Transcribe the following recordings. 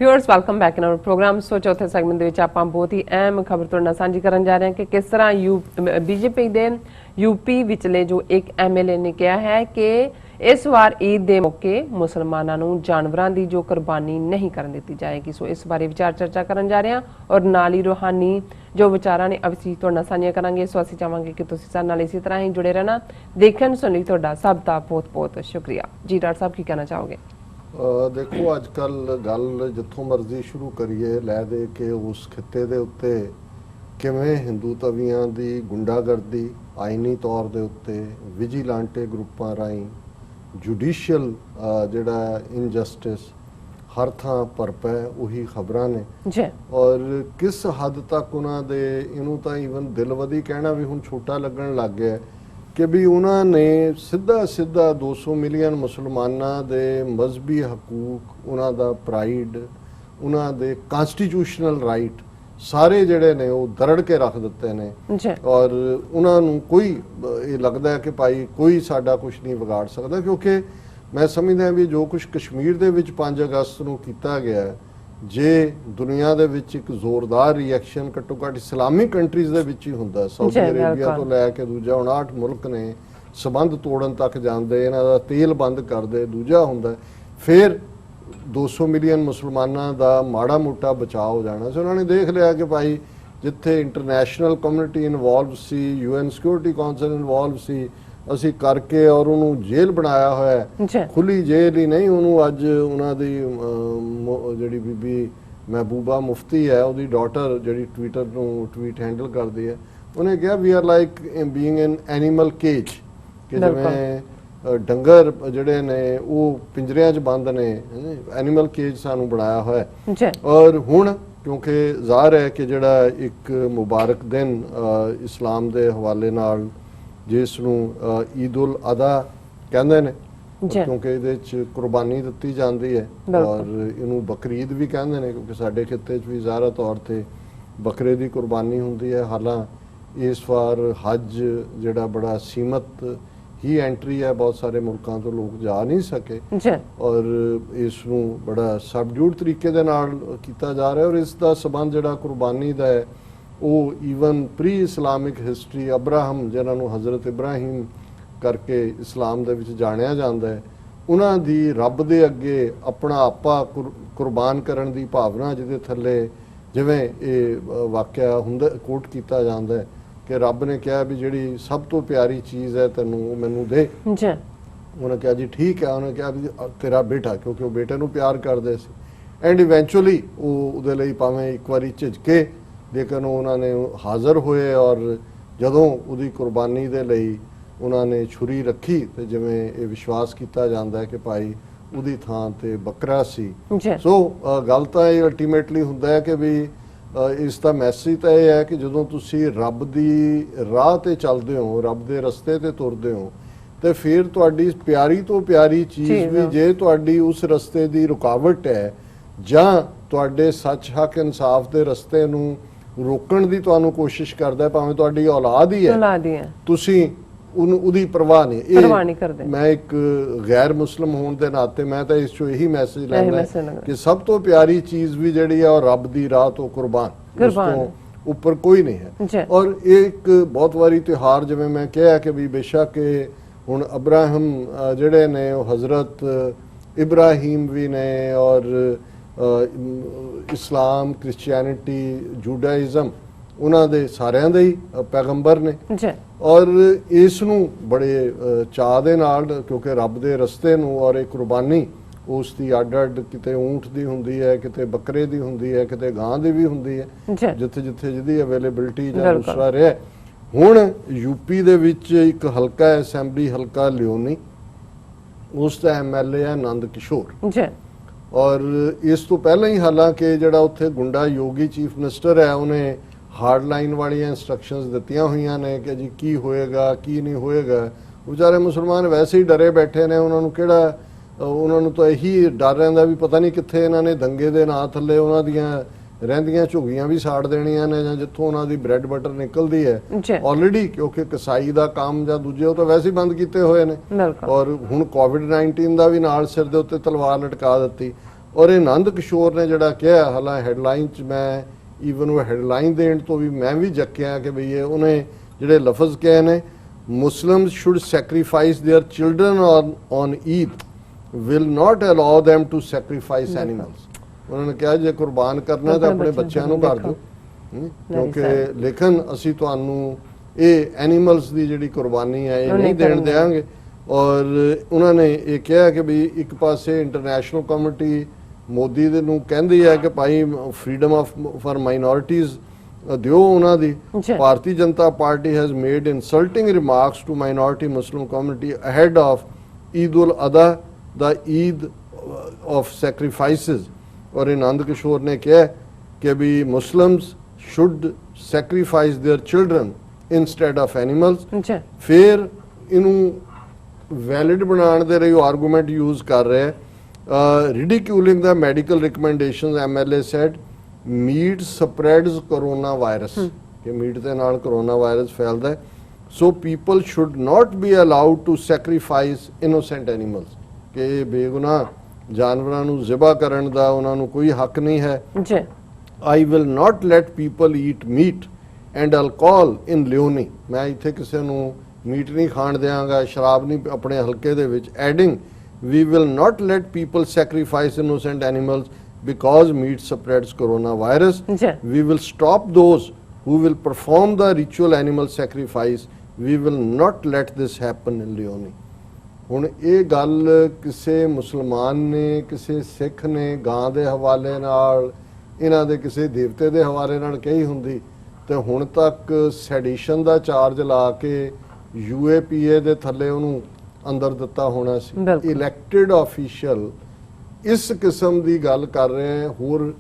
Viewers welcome back in our program. So चौथे segment ਦੇ ਵਿੱਚ ਆਪਾਂ ਬਹੁਤ ਹੀ ਅਹਿਮ ਖਬਰ ਤੁਹਾਡੇ ਨਾਲ ਸਾਂਝੀ ਕਰਨ ਜਾ ਰਹੇ ਹਾਂ ਕਿ ਕਿਸ ਤਰ੍ਹਾਂ ਬੀਜੇਪੀ ਦੇ यूपी ਵਿਚਲੇ जो एक एमएलए ने कहा है कि इस वार ईद के मौके मुसलमानों ਨੂੰ जानवरों की जो कुर्बानी नहीं करन ਦਿੱਤੀ जाएगी। सो इस बारे विचार चर्चा करन जा रहे हैं और नाल ही रूहानी जो विचारां ने ਅਸੀਂ ਤੁਹਾਡੇ ਨਾਲ ਸਾਂਝੀਆਂ ਕਰਾਂਗੇ। सो ਅਸੀਂ ਚਾਹਾਂਗੇ कि ਤੁਸੀਂ ਸਾਡੇ ਨਾਲ इसी तरह ही जुड़े रहना। देखण सुन ਲਈ ਤੁਹਾਡਾ ਸਭ ਦਾ बहुत बहुत शुक्रिया जी। डॉक्टर साहब की कहना चाहोगे? देखो अजकल गल जिथों मर्जी शुरू करिए लै दे के उस खिते दे उत्ते किवें हिंदू तवियां दी गुंडागर्दी आईनी तौर दे उत्ते विजिलांटे ग्रुपां राहीं जुडिशियल जिहड़ा इनजस्टिस हर थां परपै उही खबरां ने और किस हद तक उन्हां दे इनू तां ईवन दिलवदी कहना भी हुण छोटा लगन लग गया कि भी उन्होंने सीधा सीधा 200 मिलियन मुसलमाना दे मजहबी हकूक उन्हां दा प्राइड उन्हां दे कॉन्स्टिट्यूशनल राइट सारे जिहड़े ने वो दरड़ के रख दिते ने और उन्होंने कोई ये लगता है कि भाई कोई साडा कुछ नहीं बिगाड़ सकता क्योंकि मैं समझदा भी जो कुछ कश्मीर दे विच 5 अगस्त नूं कीता गया है जे दुनिया दे विच एक जोरदार रिएक्शन घट्टो घट्ट इस्लामी कंट्रीज़ दे विच ही हुंदा सऊदी अरेबिया तो लैके दूजा 59 मुल्क ने संबंध तोड़न तक जांदे इन्हां दा तेल बंद करदे दूजा हुंदा फिर 200 मिलियन मुसलमानां दा माड़ा मोटा बचाव हो जाना सो उन्होंने देख लिया कि भाई जिथे इंटरनेशनल कम्युनिटी इनवॉल्व सी UN सिक्योरिटी कौंसल इनवॉल्व सी ਅਸੀਂ करके और उन्होंने जेल बनाया होया खुली जेल ही नहीं उन्होंने अज उन्होंने जी बीबी महबूबा मुफ्ती है उसकी डॉटर जी ट्विटर ट्वीट हैंडल करती है उन्हें कहा we are like being in animal cage कि जिवें डंगर जिहड़े ने वो पिंजरियां च बंद ने एनीमल केज सानू बनाया होया और हुण क्योंकि ज़ाहिर है कि जिहड़ा एक मुबारक दिन इस्लाम के हवाले नाल जिस ईद उल अदा कहते हैं क्योंकि ये कुर्बानी दी जाती है और इनू बकरीद भी कहते हैं क्योंकि साडे खिते भी ज़ाहिर तौर पर बकरे की कुर्बानी होंदी है। हालांकि इस बार हज जिहड़ा बड़ा सीमित ही एंट्री है बहुत सारे मुल्कों तो लोग जा नहीं सके और इसनू बड़ा सबड्यूड तरीके दे नाल कीता जा रहा है और इसका संबंध जिहड़ा कुर्बानी का है वो even pre Islamic history Abraham जिन्होंने हज़रत इब्राहिम करके इस्लाम दे विच जानिया जाता है उन्हां दी रब दे अगे अपना आपा कुर्बान करन दी भावना जिहदे थल्ले जिवें ये वाक़या हुंदा कोट कीता जाता है कि रब ने कहा भी जिहड़ी सब तो प्यारी चीज़ है तैनूं मैनूं दे उन्हें कहा जी ठीक है उन्हें कहा भी तेरा बेटा क्योंकि वो बेटे नूं प्यार करदे सी एंड इवेंचुअली वो उहदे लई भावें एक वारी झिझके लेकिन उन्होंने हाज़र हुए और जदों उहदी कुर्बानी दे लई उन्होंने छुरी रखी तो जिवें ये विश्वास किया जाता है कि भाई उहदी थां ते बकरा सी सो गल तां ये अल्टीमेटली हुंदा है कि भी इसका मैसेज तो यह है कि जदों तुसी रब दी राह ते चलदे हो रब दे रस्ते ते तुरदे हो तो फिर तुहाडी प्यारी तो प्यारी चीज़ भी जे तुहाडी उस रस्ते दी रुकावट है जां तुहाडे सच हक इंसाफ दे रस्ते नूं रोकण दी तुहानू कोशिश करदा है भावें तुहाडी औलाद ही है तुसी उहदी परवाह नहीं करदे। मैं एक गैर मुस्लिम होने के नाते मैं तो इस चो यही मैसेज लैंदा कि सब तो प्यारी चीज़ भी जिहड़ी है और रब दी राह तो कुर्बान उस तो उपर कोई नहीं है और एक बहुत वारी त्यौहार जिवें मैं कहा कि भी बेशक हुण अब्राहम जिहड़े ने हज़रत इब्राहिम भी ने और इस्लाम क्रिश्चियनिटी जूडाइज़म उन्हां दे सारियां दे ही पैगंबर ने और इसनू बड़े चाह दे नाल क्योंकि रब दे रस्ते नूं और एक कुर्बानी उसकी अड अड किते ऊंट दी हुंदी है किते बकरे दी हुंदी है किते गां दी भी हुंदी है जिथे जिथे जिहदी अवेलेबिलिटी जां दूसरा रहा हुण यूपी दे विच एक हलका असैंबली हलका लियोनी उसका MLA है नंद किशोर और इस तो पहले ही हालांकि जिहड़ा उत्थे गुंडा योगी चीफ मिनिस्टर है उन्हें हार्ड लाइन वाली इंस्ट्रक्शंस दित्तियां हुई ने कि जी की होएगा की नहीं होएगा बेचारे मुसलमान वैसे ही डरे बैठे ने उन्होंने किहड़ा उन्होंने तो यही डर रहिंदा भी पता नहीं कित्थे इन्हां ने दंगे दे नां थल्ले उन्हां दियां रहिंदियां झुग्गियां भी साड़ देणियां ने जां जित्थों उन्हां दी ब्रैड बटर निकलदी है ऑलरेडी क्योंकि कसाई दा काम जां दूजे वो तो वैसे ही बंद कीते होए ने और हुण कोविड-19 दा भी नाल सिर दे उत्ते तलवार लटका दित्ती ਔਰ ਇਹ ਆਨੰਦ ਕਿਸ਼ੋਰ ਨੇ ਜਿਹੜਾ ਕਿਹਾ, ਹਾਲਾਂ ਹੈਡਲਾਈਨ 'ਚ ਮੈਂ ਈਵਨ ਉਹ ਹੈਡਲਾਈਨ ਦੇਣ ਤੋਂ ਵੀ ਮੈਂ ਵੀ ਜੱਕਿਆ ਕਿ ਬਈ ਇਹ ਉਹਨੇ ਜਿਹੜੇ ਲਫ਼ਜ਼ ਕਹੇ ਨੇ, Muslims should sacrifice their children on Eid, will not allow them to sacrifice animals. ਉਹਨਾਂ ਨੇ ਕਿਹਾ ਜੇ ਕੁਰਬਾਨ ਕਰਨਾ ਤਾਂ ਆਪਣੇ ਬੱਚਿਆਂ ਨੂੰ ਕਰ ਦਿਓ, ਕਿਉਂਕਿ ਲੇਕਿਨ ਅਸੀਂ ਤੁਹਾਨੂੰ ਇਹ ਐਨੀਮਲਸ ਦੀ ਜਿਹੜੀ ਕੁਰਬਾਨੀ ਹੈ ਇਹ ਨਹੀਂ ਦੇਣ ਦੇਵਾਂਗੇ। ਔਰ ਉਹਨਾਂ ਨੇ ਇਹ ਕਿਹਾ ਕਿ ਵੀ ਇੱਕ ਪਾਸੇ ਇੰਟਰਨੈਸ਼ਨਲ ਕਮਿਊਨਿਟੀ ਮੋਦੀ ਦੇ ਨੂੰ ਕਹਿੰਦੀ ਹੈ ਕਿ ਭਾਈ ਫਰੀडम ਆਫ ਫਾਰ ਮਾਈਨੋਰਿਟੀਜ਼ ਦਿਓ ਉਹਨਾਂ ਦੀ। Bharatiya Janata Party has made insulting remarks to minority Muslim community ahead of Eid ul Adha ਦਾ ਈਦ ਆਫ ਸੈਕਰੀਫਾਈਸਿਸ। ਔਰ ਆਨੰਦ ਕਿਸ਼ੋਰ ਨੇ ਕਿਹਾ ਕਿ we Muslims should sacrifice their children instead of animals. ਫਿਰ ਇਹਨੂੰ ਵੈਲਿਡ ਬਣਾਉਣ ਦੇ ਲਈ ਉਹ ਆਰਗੂਮੈਂਟ ਯੂਜ਼ ਕਰ ਰਿਹਾ ਹੈ। ridiculing the medical recommendations, MLA said meat spreads coronavirus, कि meat ਦੇ ਨਾਲ coronavirus ਫੈਲਦਾ ਹੈ, so people should not be allowed to sacrifice innocent animals, ਕਿ ਬੇਗੁਨਾਹ ਜਾਨਵਰਾਂ ਨੂੰ ਜ਼ਿਬਾ ਕਰਨ ਦਾ ਉਹਨਾਂ ਨੂੰ ਕੋਈ ਹੱਕ ਨਹੀਂ ਹੈ। I will not let people eat meat and alcohol in Leone, ਮੈਂ ਇੱਥੇ ਕਿਸੇ ਨੂੰ ਮੀਟ ਨਹੀਂ ਖਾਣ ਦਿਆਂਗਾ, ਸ਼ਰਾਬ ਨਹੀਂ ਆਪਣੇ ਹਲਕੇ ਦੇ ਵਿੱਚ। Adding, we will not let people sacrifice innocent animals because meat spreads coronavirus. We will stop those who will perform the ritual animal sacrifice. We will not let this happen in Leone. ਹੁਣ ਇਹ ਗੱਲ ਕਿਸੇ ਮੁਸਲਮਾਨ ਨੇ, ਕਿਸੇ ਸਿੱਖ ਨੇ ਗਾਂ ਦੇ ਹਵਾਲੇ ਨਾਲ, ਇਹਨਾਂ ਦੇ ਕਿਸੇ ਦੇਵਤੇ ਦੇ ਹਵਾਲੇ ਨਾਲ ਕਹੀ ਹੁੰਦੀ ਤੇ ਹੁਣ ਤੱਕ ਸੈਡੀਸ਼ਨ ਦਾ ਚਾਰਜ ਲਾ ਕੇ UAPA ਦੇ ਥੱਲੇ ਉਹਨੂੰ ਅੰਦਰ ਦਿੱਤਾ ਹੋਣਾ ਸੀ। ਇਲੈਕਟਿਡ ਆਫੀਸ਼ੀਅਲ ਇਸ ਕਿਸਮ ਦੀ ਗੱਲ ਕਰ ਰਹੇ ਹੈ। ਹੋਰ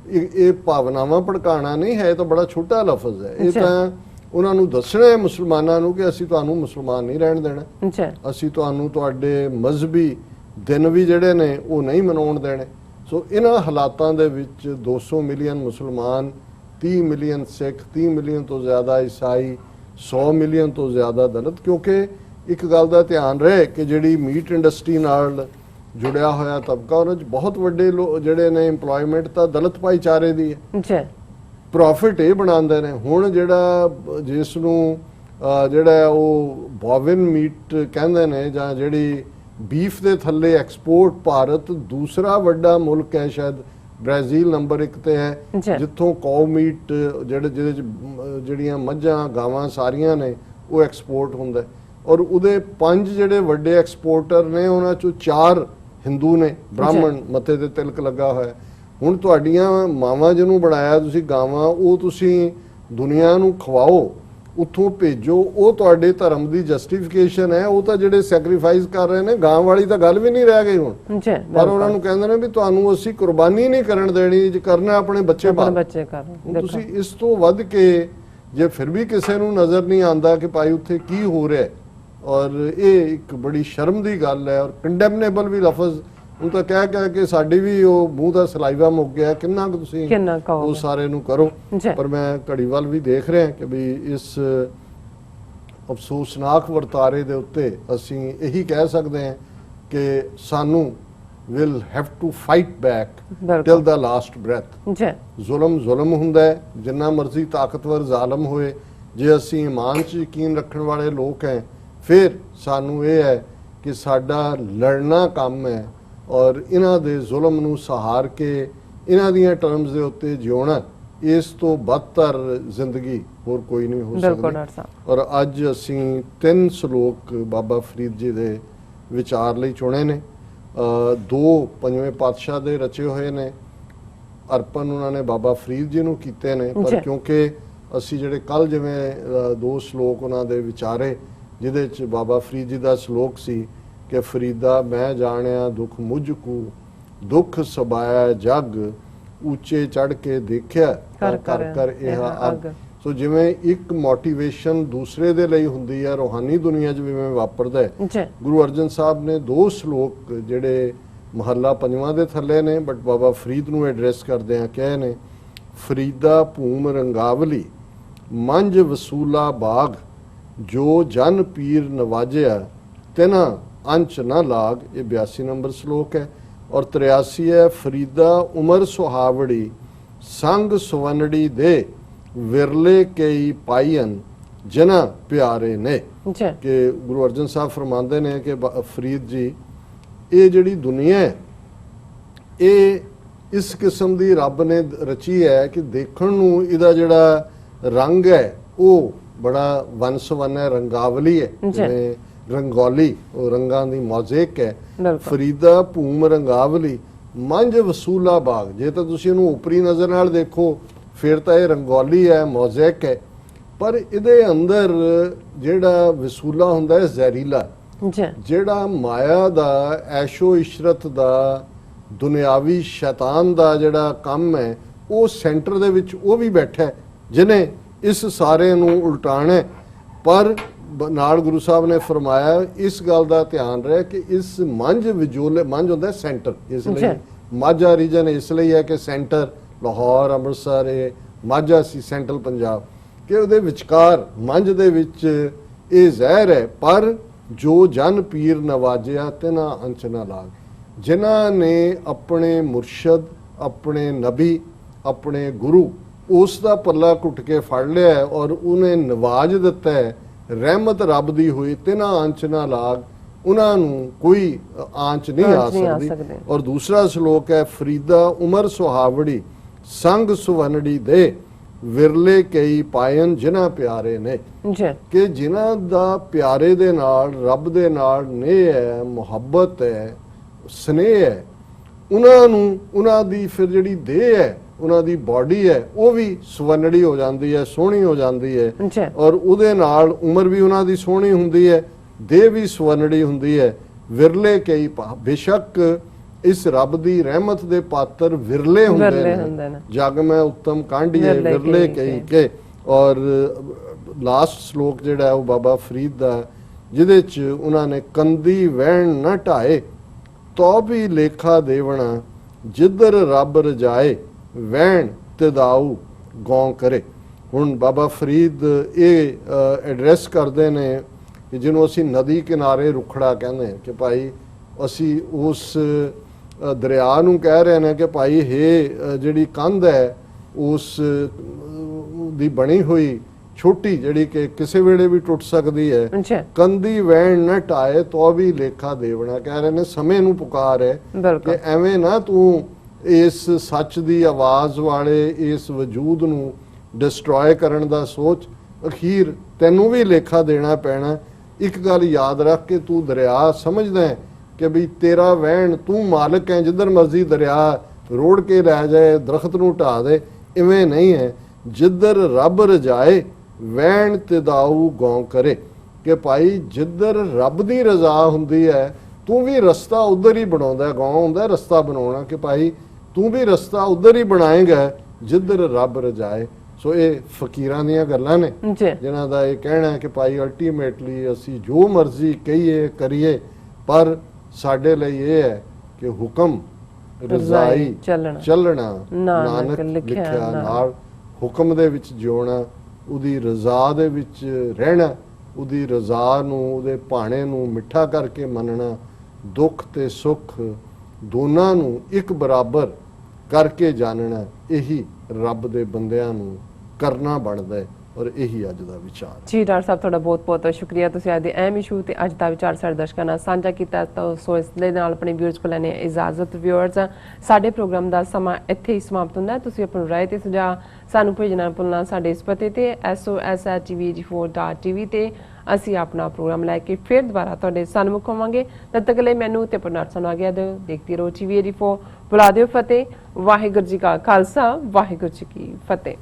ਇਹ ਭਾਵਨਾਵਾਂ ਭੜਕਾਣਾ ਨਹੀਂ ਹੈ, ਇਹ ਤਾਂ ਬੜਾ ਛੋਟਾ ਲਫ਼ਜ਼ ਹੈ। ਇਹ ਤਾਂ ਉਹਨਾਂ ਨੂੰ ਦੱਸਣਾ ਹੈ ਮੁਸਲਮਾਨਾਂ ਨੂੰ ਕਿ ਅਸੀਂ ਤੁਹਾਨੂੰ ਮੁਸਲਮਾਨ ਨਹੀਂ ਰਹਿਣ ਦੇਣਾ, ਅਸੀਂ ਤੁਹਾਨੂੰ ਤੁਹਾਡੇ ਮਜ਼ਹਬੀ ਦਿਨ ਵੀ ਜਿਹੜੇ ਨੇ ਉਹ ਨਹੀਂ ਮਨਾਉਣ ਦੇਣੇ। ਸੋ ਇਹਨਾਂ ਹਾਲਾਤਾਂ ਦੇ ਵਿੱਚ 200 ਮਿਲੀਅਨ ਮੁਸਲਮਾਨ, 30 ਮਿਲੀਅਨ ਸਿੱਖ, 30 ਮਿਲੀਅਨ ਤੋਂ ਜ਼ਿਆਦਾ ਈਸਾਈ, 100 ਮਿਲੀਅਨ ਤੋਂ ਜ਼ਿਆਦਾ ਦਲਿਤ, ਕਿਉਂਕਿ ਇੱਕ ਗੱਲ ਦਾ ਧਿਆਨ ਰਹੇ ਕਿ ਜਿਹੜੀ ਮੀਟ ਇੰਡਸਟਰੀ ਨਾਲ ਜੁੜਿਆ ਹੋਇਆ ਤਬਕਾ ਉਹਨਾਂ 'ਚ ਬਹੁਤ ਵੱਡੇ ਜਿਹੜੇ ਨੇ ਇੰਪਲੋਇਮੈਂਟ ਤਾਂ ਦਲਿਤ ਭਾਈਚਾਰੇ ਦੀ ਹੈ, ਪ੍ਰੋਫਿਟ ਇਹ ਬਣਾਉਂਦੇ ਨੇ। ਹੁਣ ਜਿਹੜਾ ਜਿਸ ਨੂੰ ਜਿਹੜਾ ਉਹ ਬੋਵਿਨ ਮੀਟ ਕਹਿੰਦੇ ਨੇ ਜਾਂ ਜਿਹੜੀ ਬੀਫ ਦੇ ਥੱਲੇ ਐਕਸਪੋਰਟ ਭਾਰਤ ਦੂਸਰਾ ਵੱਡਾ ਮੁਲਕ ਹੈ, ਸ਼ਾਇਦ ਬ੍ਰਾਜ਼ੀਲ ਨੰਬਰ 1 ਤੇ ਹੈ, ਜਿੱਥੋਂ ਕਾਊ ਮੀਟ ਜਿਹਦੇ 'ਚ ਜਿਹੜੀਆਂ ਮੱਝਾਂ ਗਾਵਾਂ ਸਾਰੀਆਂ ਨੇ ਉਹ ਐਕਸਪੋਰਟ ਹੁੰਦਾ। ਔਰ ਉਹਦੇ 5 ਜਿਹੜੇ ਵੱਡੇ ਐਕਸਪੋਰਟਰ ਨੇ ਉਹਨਾਂ 'ਚੋਂ 4 ਹਿੰਦੂ ਨੇ, ਬ੍ਰਾਹਮਣ, ਮੱਥੇ ਤੇ ਤਿਲਕ ਲੱਗਾ ਹੋਇਆ। ਹੁਣ ਤੁਹਾਡੀਆਂ ਮਾਵਾਂ ਜਿਹਨੂੰ ਬਣਾਇਆ ਤੁਸੀਂ ਗਾਵਾਂ, ਉਹ ਤੁਸੀਂ ਦੁਨੀਆ ਨੂੰ ਖਵਾਓ, ਉੱਥੋਂ ਭੇਜੋ, ਉਹ ਤੁਹਾਡੇ ਧਰਮ ਦੀ ਜਸਟੀਫਿਕੇਸ਼ਨ ਹੈ। ਉਹ ਤਾਂ ਜਿਹੜੇ ਸੈਕਰੀਫਾਈਸ ਕਰ ਰਹੇ ਨੇ, ਗਾਂ ਵਾਲੀ ਤਾਂ ਗੱਲ ਵੀ ਨਹੀਂ ਰਹਿ ਗਈ ਹੁਣ, ਪਰ ਉਹਨਾਂ ਨੂੰ ਕਹਿੰਦੇ ਨੇ ਵੀ ਤੁਹਾਨੂੰ ਅਸੀਂ ਕੁਰਬਾਨੀ ਨਹੀਂ ਕਰਨ ਦੇਣੀ, ਜੇ ਕਰਨਾ ਆਪਣੇ ਬੱਚੇ ਕਰੋ। ਤੁਸੀਂ ਇਸ ਤੋਂ ਵੱਧ ਕੇ ਜੇ ਫਿਰ ਵੀ ਕਿਸੇ ਨੂੰ ਨਜ਼ਰ ਨਹੀਂ ਆਉਂਦਾ ਕਿ ਭਾਈ ਉੱਥੇ ਕੀ ਹੋ ਰਿਹਾ, ਔਰ ਇਹ ਇੱਕ ਬੜੀ ਸ਼ਰਮ ਦੀ ਗੱਲ ਹੈ ਔਰ ਕੰਡੈਮਨੇਬਲ ਵੀ ਲਫ਼ਜ਼। ਉਹ ਤਾਂ ਕਹਿ ਕੇ ਸਾਡੀ ਵੀ ਉਹ ਮੂੰਹ ਦਾ ਸਲਾਈਵਾ ਮੁੱਕ ਗਿਆ, ਕਿੰਨਾ ਕੁ ਤੁਸੀਂ ਉਹ ਸਾਰੇ ਨੂੰ ਕਰੋ। ਪਰ ਮੈਂ ਘੜੀ ਵੱਲ ਵੀ ਦੇਖ ਰਿਹਾ ਕਿ ਵੀ ਇਸ ਅਫਸੋਸਨਾਕ ਵਰਤਾਰੇ ਦੇ ਉੱਤੇ ਅਸੀਂ ਇਹੀ ਕਹਿ ਸਕਦੇ ਹਾਂ ਕਿ ਸਾਨੂੰ will have to fight back till the last breath। ਜ਼ੁਲਮ ਹੁੰਦਾ ਹੈ, ਜਿੰਨਾ ਮਰਜ਼ੀ ਤਾਕਤਵਰ ਜ਼ਾਲਮ ਹੋਏ, ਜੇ ਅਸੀਂ ਇਮਾਨ 'ਚ ਯਕੀਨ ਰੱਖਣ ਵਾਲੇ ਲੋਕ ਹੈ ਫਿਰ ਸਾਨੂੰ ਇਹ ਹੈ ਕਿ ਸਾਡਾ ਲੜਨਾ ਕੰਮ ਹੈ ਔਰ ਇਹਨਾਂ ਦੇ ਜ਼ੁਲਮ ਨੂੰ ਸਹਾਰ ਕੇ ਇਹਨਾਂ ਦੀਆਂ ਟਰਮਸ ਦੇ ਉੱਤੇ ਜਿਉਣਾ, ਇਸ ਤੋਂ ਬਦਤਰ ਜ਼ਿੰਦਗੀ ਹੋਰ ਕੋਈ ਨਹੀਂ ਹੋ ਸਕਦੀ। ਔਰ ਅੱਜ ਅਸੀਂ 3 ਸ਼ਲੋਕ ਬਾਬਾ ਫਰੀਦ ਜੀ ਦੇ ਵਿਚਾਰ ਲਈ ਚੁਣੇ ਨੇ। 2 ਪੰਜਵੇਂ ਪਾਤਸ਼ਾਹ ਦੇ ਰਚੇ ਹੋਏ ਨੇ, ਅਰਪਣ ਉਹਨਾਂ ਨੇ ਬਾਬਾ ਫਰੀਦ ਜੀ ਨੂੰ ਕੀਤੇ ਨੇ। ਪਰ ਕਿਉਂਕਿ ਅਸੀਂ ਜਿਹੜੇ ਕੱਲ ਜਿਵੇਂ 2 ਸ਼ਲੋਕ ਉਹਨਾਂ ਦੇ ਵਿਚਾਰੇ, ਜਿਹਦੇ 'ਚ ਬਾਬਾ ਫਰੀਦ ਜੀ ਦਾ ਸ਼ਲੋਕ ਸੀ ਕਿ ਫਰੀਦਾ ਮੈਂ ਜਾਣਿਆ ਦੁੱਖ ਮੁਝ ਕੂ, ਦੁੱਖ ਸਬਾਇਆ ਜਗ, ਉੱਚੇ ਚੜ ਕੇ ਦੇਖਿਆ ਕਰ ਕਰ ਇਹ ਅੱਗ। ਸੋ ਜਿਵੇਂ ਇੱਕ ਮੋਟੀਵੇਸ਼ਨ ਦੂਸਰੇ ਦੇ ਲਈ ਹੁੰਦੀ ਹੈ, ਰੂਹਾਨੀ ਦੁਨੀਆ 'ਚ ਜਿਵੇਂ ਵਾਪਰਦਾ ਹੈ। ਗੁਰੂ ਅਰਜਨ ਸਾਹਿਬ ਨੇ 2 ਸ਼ਲੋਕ ਜਿਹੜੇ ਮਹੱਲਾ 5ਵਾਂ ਦੇ ਥੱਲੇ ਨੇ, ਬਟ ਬਾਬਾ ਫਰੀਦ ਨੂੰ ਐਡਰੈਸ ਕਰਦੇ ਆ ਕਹੇ ਨੇ, ਫਰੀਦਾ ਭੂਮ ਰੰਗਾਵਲੀ ਮੰਝ ਵਸੂਲਾ ਬਾਗ, ਜੋ ਜਨ ਪੀਰ ਨਵਾਜਿਆ ਤਿਨਾ ਅੰਚ ਨਾ ਲਾਗ। ਇਹ 82 ਨੰਬਰ ਸ਼ਲੋਕ ਹੈ। ਔਰ 83 ਹੈ ਫਰੀਦਾ ਉਮਰ ਸੁਹਾਵੜੀ ਸੰਗ ਸੁਵਨੜੀ ਦੇ ਵਿਰਲੇ ਕਈ ਪਾਈਨ ਜਿਨ੍ਹਾਂ ਪਿਆਰੇ ਨੇ। ਜੀ ਕਿ ਗੁਰੂ ਅਰਜਨ ਸਾਹਿਬ ਫਰਮਾਉਂਦੇ ਨੇ ਕਿ ਫਰੀਦ ਜੀ ਇਹ ਜਿਹੜੀ ਦੁਨੀਆ ਹੈ ਇਹ ਇਸ ਕਿਸਮ ਦੀ ਰੱਬ ਨੇ ਰਚੀ ਹੈ ਕਿ ਦੇਖਣ ਨੂੰ ਇਹਦਾ ਜਿਹੜਾ ਰੰਗ ਹੈ ਉਹ ਬੜਾ ਵੰਨ-ਸੁਵੰਨ ਹੈ, ਰੰਗਾਵਲੀ ਹੈ, ਜਿਵੇਂ ਰੰਗੋਲੀ ਉਹ ਰੰਗਾਂ ਦੀ ਮੌਜ਼ੇਕ ਹੈ। ਫਰੀਦਾ ਭੂਮ ਰੰਗਾਵਲੀ ਮੰਝ ਵਸੂਲਾ ਬਾਗ। ਜੇ ਤਾਂ ਤੁਸੀਂ ਇਹਨੂੰ ਉਪਰੀ ਨਜ਼ਰ ਨਾਲ ਦੇਖੋ ਫਿਰ ਤਾਂ ਇਹ ਰੰਗੋਲੀ ਹੈ, ਮੌਜ਼ੇਕ ਹੈ, ਪਰ ਇਹਦੇ ਅੰਦਰ ਜਿਹੜਾ ਵਸੂਲਾ ਹੁੰਦਾ ਹੈ ਜ਼ਹਿਰੀਲਾ, ਜਿਹੜਾ ਮਾਇਆ ਦਾ ਐਸ਼ੋ ਇਸ਼ਰਤ ਦਾ ਦੁਨਿਆਵੀ ਸ਼ੈਤਾਨ ਦਾ ਜਿਹੜਾ ਕੰਮ ਹੈ ਉਹ ਸੈਂਟਰ ਦੇ ਵਿੱਚ ਉਹ ਵੀ ਬੈਠਾ ਹੈ ਜਿਹਨੇ ਇਸ ਸਾਰੇ ਨੂੰ ਉਲਟਾਣਾ। ਪਰ ਨਾਲ ਗੁਰੂ ਸਾਹਿਬ ਨੇ ਫਰਮਾਇਆ ਇਸ ਗੱਲ ਦਾ ਧਿਆਨ ਰਹੇ ਕਿ ਇਸ ਮੰਝ ਵਿਜੋਲੇ, ਮੰਝ ਹੁੰਦਾ ਸੈਂਟਰ, ਇਸ ਲਈ ਮਾਝਾ ਰੀਜਨ ਇਸ ਲਈ ਹੈ ਕਿ ਸੈਂਟਰ ਲਾਹੌਰ ਅੰਮ੍ਰਿਤਸਰ ਇਹ ਮਾਝਾ ਸੀ ਸੈਂਟਰਲ ਪੰਜਾਬ, ਕਿ ਉਹਦੇ ਵਿਚਕਾਰ ਮੰਝ ਦੇ ਵਿੱਚ ਇਹ ਜ਼ਹਿਰ ਹੈ। ਪਰ ਜੋ ਜਨ ਪੀਰ ਨਵਾਜਿਆ ਤਿਨਾ ਅੰਚ ਨਾ ਲਾਗ, ਜਿਨ੍ਹਾਂ ਨੇ ਆਪਣੇ ਮੁਰਸ਼ਦ, ਆਪਣੇ ਨਬੀ, ਆਪਣੇ ਗੁਰੂ ਉਸ ਦਾ ਪੱਲਾ ਘੁੱਟ ਕੇ ਫੜ ਲਿਆ ਹੈ ਔਰ ਉਹਨੇ ਨਵਾਜ ਦਿੱਤਾ ਹੈ, ਰਹਿਮਤ ਰੱਬ ਦੀ ਹੋਈ ਤਿਨਾ ਅੰਚ ਨਾ ਲਾਗ, ਉਹਨਾਂ ਨੂੰ ਕੋਈ ਆਂਚ ਨਹੀਂ ਆ ਸਕਦੀ। ਔਰ ਦੂਸਰਾ ਸ਼ਲੋਕ ਹੈ ਫਰੀਦਾ ਉਮਰ ਸੁਹਾਵੜੀ ਸੰਗ ਸੁਵਨੜੀ ਦੇ ਵਿਰਲੇ ਕਈ ਪਾਇਨ ਜਿਨ੍ਹਾਂ ਪਿਆਰੇ ਨੇ। ਕਿ ਜਿਨ੍ਹਾਂ ਦਾ ਪਿਆਰੇ ਦੇ ਨਾਲ ਰੱਬ ਦੇ ਨਾਲ ਨੇਹ ਹੈ, ਮੁਹੱਬਤ ਹੈ, ਸਨੇਹ ਹੈ, ਉਹਨਾਂ ਨੂੰ ਉਹਨਾਂ ਦੀ ਫਿਰ ਜਿਹੜੀ ਦੇਹ ਹੈ, ਉਹਨਾਂ ਦੀ ਬਾਡੀ ਹੈ ਉਹ ਵੀ ਸੁਵਨੜੀ ਹੋ ਜਾਂਦੀ ਹੈ, ਸੋਹਣੀ ਹੋ ਜਾਂਦੀ ਹੈ। ਔਰ ਉਹਦੇ ਨਾਲ ਉਮਰ ਵੀ ਉਹਨਾਂ ਦੀ ਸੋਹਣੀ ਹੁੰਦੀ ਹੈ, ਦੇਹ ਵੀ ਸੁਵਨੜੀ ਹੁੰਦੀ ਹੈ। ਵਿਰਲੇ ਕਈ ਬੇਸ਼ੱਕ ਇਸ ਰੱਬ ਦੀ ਰਹਿਮਤ ਦੇ ਪਾਤਰ ਵਿਰਲੇ ਹੁੰਦੇ ਨੇ, ਜਗ ਮੈਂ ਉੱਤਮ ਕਾਂਢੀਏ ਵਿਰਲੇ ਕਈ ਕੇ। ਔਰ ਲਾਸਟ ਸ਼ਲੋਕ ਜਿਹੜਾ ਹੈ ਉਹ ਬਾਬਾ ਫਰੀਦ ਦਾ, ਜਿਹਦੇ ਚ ਉਹਨਾਂ ਨੇ ਕੰਦੀ ਵਹਿਣ ਨਾ ਢਾਏ ਤੋ ਵੀ ਲੇਖਾ ਦੇਵਣਾ, ਜਿੱਧਰ ਰੱਬ ਰਜਾਏ ਵਹਿਣ ਤਦਾਊ ਗੌਂ ਕਰੇ। ਹੁਣ ਬਾਬਾ ਫਰੀਦ ਇਹ ਐਡਰੈਸ ਕਰਦੇ ਨੇ ਕਿ ਜਿਹਨੂੰ ਅਸੀਂ ਨਦੀ ਕਿਨਾਰੇ ਰੁਖੜਾ ਕਹਿੰਦੇ ਹਾਂ, ਕਿ ਭਾਈ ਅਸੀਂ ਉਸ ਦਰਿਆ ਨੂੰ ਕਹਿ ਰਹੇ ਨੇ ਕਿ ਭਾਈ ਇਹ ਜਿਹੜੀ ਕੰਧ ਹੈ ਉਸ ਦੀ ਬਣੀ ਹੋਈ ਛੋਟੀ ਜਿਹੜੀ ਕਿ ਕਿਸੇ ਵੇਲੇ ਵੀ ਟੁੱਟ ਸਕਦੀ ਹੈ, ਕੰਦੀ ਵਹਿਣ ਨਾ ਢਾਏ ਤੋ ਵੀ ਲੇਖਾ ਦੇਵਣਾ। ਕਹਿ ਰਹੇ ਨੇ ਸਮੇਂ ਨੂੰ ਪੁਕਾਰ ਹੈ ਕਿ ਐਵੇਂ ਨਾ ਤੂੰ ਇਸ ਸੱਚ ਦੀ ਆਵਾਜ਼ ਵਾਲੇ ਇਸ ਵਜੂਦ ਨੂੰ ਡਿਸਟਰੋਏ ਕਰਨ ਦਾ ਸੋਚ, ਅਖੀਰ ਤੈਨੂੰ ਵੀ ਲੇਖਾ ਦੇਣਾ ਪੈਣਾ। ਇੱਕ ਗੱਲ ਯਾਦ ਰੱਖ ਕੇ ਤੂੰ ਦਰਿਆ ਸਮਝਦਾ ਹੈ ਕਿ ਵੀ ਤੇਰਾ ਵਹਿਣ, ਤੂੰ ਮਾਲਕ ਹੈ, ਜਿੱਧਰ ਮਰਜ਼ੀ ਦਰਿਆ ਰੋੜ ਕੇ ਲੈ ਜਾਏ, ਦਰਖਤ ਨੂੰ ਢਾ ਦੇ, ਇਵੇਂ ਨਹੀਂ ਹੈ। ਜਿੱਧਰ ਰੱਬ ਰਜਾਏ ਵਹਿਣ ਤਦਾਊ ਗੌਂ ਕਰੇ, ਕਿ ਭਾਈ ਜਿੱਧਰ ਰੱਬ ਦੀ ਰਜ਼ਾ ਹੁੰਦੀ ਹੈ ਤੂੰ ਵੀ ਰਸਤਾ ਉਧਰ ਹੀ ਬਣਾਉਂਦਾ। ਗੌਂ ਹੁੰਦਾ ਰਸਤਾ ਬਣਾਉਣਾ, ਕਿ ਭਾਈ ਤੂੰ ਵੀ ਰਸਤਾ ਉਧਰ ਹੀ ਬਣਾਏਗਾ ਜਿੱਧਰ ਰੱਬ ਰਜਾਏ। ਸੋ ਇਹ ਫਕੀਰਾਂ ਦੀਆਂ ਗੱਲਾਂ ਨੇ ਜਿਨ੍ਹਾਂ ਦਾ ਇਹ ਕਹਿਣਾ ਹੈ ਕਿ ਭਾਈ ਅਲਟੀਮੇਟਲੀ ਅਸੀਂ ਜੋ ਮਰਜ਼ੀ ਕਹੀਏ ਕਰੀਏ, ਪਰ ਸਾਡੇ ਲਈ ਇਹ ਹੈ ਕਿ ਹੁਕਮ ਰਜ਼ਾਈ ਚੱਲਣਾ, ਨਾਨਕ ਲਿਖਿਆ ਨਾਲ ਹੁਕਮ ਦੇ ਵਿੱਚ ਜਿਉਣਾ, ਉਹਦੀ ਰਜ਼ਾ ਦੇ ਵਿੱਚ ਰਹਿਣਾ, ਉਹਦੀ ਰਜ਼ਾ ਨੂੰ, ਉਹਦੇ ਭਾਣੇ ਨੂੰ ਮਿੱਠਾ ਕਰਕੇ ਮੰਨਣਾ, ਦੁੱਖ ਤੇ ਸੁੱਖ ਦੋਨਾਂ ਨੂੰ ਇੱਕ ਬਰਾਬਰ ਕਰਕੇ ਜਾਣਨਾ, ਇਹੀ ਰੱਬ ਦੇ ਬੰਦਿਆਂ ਨੂੰ ਕਰਨਾ ਬਣਦਾ ਹੈ। ਔਰ ਇਹੀ ਅੱਜ ਦਾ ਵਿਚਾਰ ਜੀ। ਡਾਕਟਰ ਸਾਹਿਬ ਤੁਹਾਡਾ ਬਹੁਤ ਬਹੁਤ ਸ਼ੁਕਰੀਆ, ਤੁਸੀਂ ਅੱਜ ਦੇ ਅਹਿਮ ਇਸ਼ੂ ਤੇ ਅੱਜ ਦਾ ਵਿਚਾਰ ਸਾਡੇ ਦਰਸ਼ਕਾਂ ਨਾਲ ਸਾਂਝਾ ਕੀਤਾ। ਤਾਂ ਸੋ ਇਸ ਦੇ ਨਾਲ ਆਪਣੇ ਵਿਊਅਰਸ ਕੋਲ ਲੈਣੇ ਇਜਾਜ਼ਤ। ਵਿਊਅਰਸ, ਸਾਡੇ ਪ੍ਰੋਗਰਾਮ ਦਾ ਸਮਾਂ ਇੱਥੇ ਹੀ ਸਮਾਪਤ ਹੁੰਦਾ ਹੈ। ਤੁਸੀਂ ਆਪਣੀ ਰਾਏ ਤੇ ਸੁਝਾਅ ਸਾਨੂੰ ਭੇਜਣਾ ਭੁੱਲਣਾ ਸਾਡੇ ਇਸ ਪਤੇ ਤੇ sos@tvag4.tv ਤੇ ਅਸੀਂ ਆਪਣਾ ਪ੍ਰੋਗਰਾਮ ਲੈ ਕੇ ਫਿਰ ਦੁਬਾਰਾ ਤੁਹਾਡੇ ਸਨਮੁਖ ਹੋਵਾਂਗੇ। ਤਦ ਤੱਕ ਲਈ ਮੈਨੂੰ ਤੇ ਪਰਨਾਟ ਸਾਨੂੰ ਆ ਗਿਆ ਦਿਓ। ਦੇਖਦੇ ਰਹੋ TV84। ਬੁਲਾ ਦਿਓ ਫਤਿਹ। ਵਾਹਿਗੁਰੂ ਜੀ ਕਾ ਖਾਲਸਾ, ਵਾਹਿਗੁਰੂ ਜੀ ਕੀ ਫਤਿਹ।